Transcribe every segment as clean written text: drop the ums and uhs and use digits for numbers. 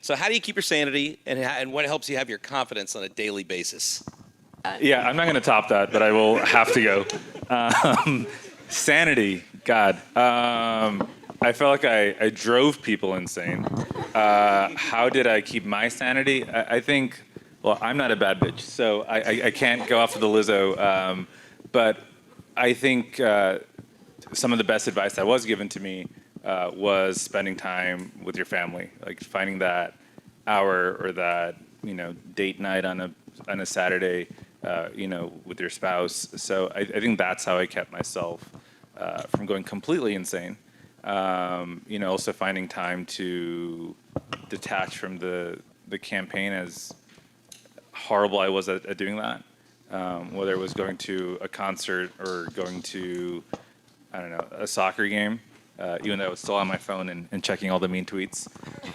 So how do you keep your sanity, and what helps you have your confidence on a daily basis? Yeah, I'm not going to top that, but I will have to go. Sanity, God. I felt like I drove people insane. How did I keep my sanity? I think, well, I'm not a bad bitch, so I can't go off of the Lizzo. But I think some of the best advice that was given to me was spending time with your family, like finding that hour or that date night on a Saturday, with your spouse. So I think that's how I kept myself from going completely insane. Also finding time to detach from the campaign, as horrible I was at doing that. Whether it was going to a concert or going to, I don't know, a soccer game, even though I was still on my phone and checking all the mean tweets.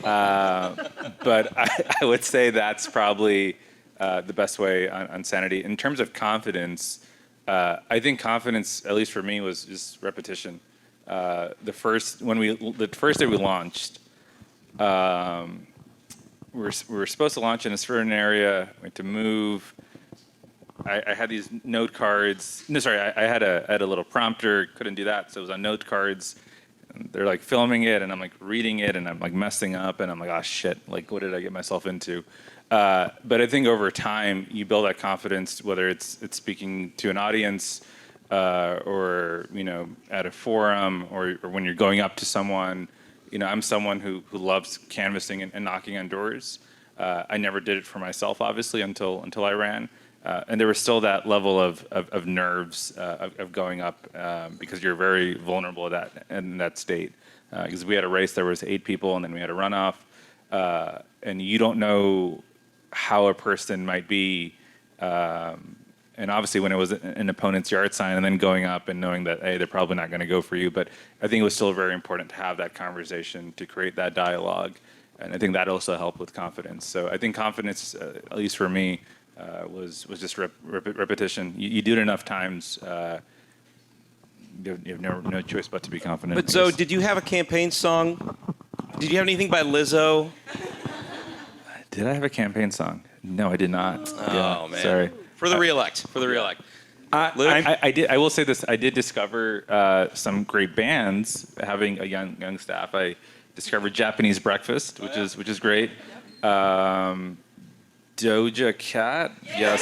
But I would say that's probably the best way on sanity. In terms of confidence, I think confidence, at least for me, was just repetition. The first day we launched, we were supposed to launch in a certain area, went to move. I had these note cards. No, sorry, I had a little prompter. Couldn't do that, so it was on note cards. And they're like filming it, and I'm like reading it, and I'm like messing up, and I'm like, oh shit, like what did I get myself into? But I think over time you build that confidence, whether it's speaking to an audience, or at a forum, or when you're going up to someone. I'm someone who loves canvassing and knocking on doors. I never did it for myself, obviously, until I ran. And there was still that level of nerves of going up, because you're very vulnerable in that state. Because we had a race, there was 8 people, and then we had a runoff, and you don't know how a person might be. And obviously, when it was an opponent's yard sign, and then going up and knowing that, hey, they're probably not going to go for you. But I think it was still very important to have that conversation, to create that dialogue, and I think that also helped with confidence. So I think confidence, at least for me, was just repetition. You do it enough times, you have no choice but to be confident. But so, did you have a campaign song? Did you have anything by Lizzo? Did I have a campaign song? No, I did not. Oh, man. Sorry. For the reelect. I did. I will say this. I did discover some great bands having a young staff. I discovered Japanese Breakfast, which is great. Doja Cat, yes.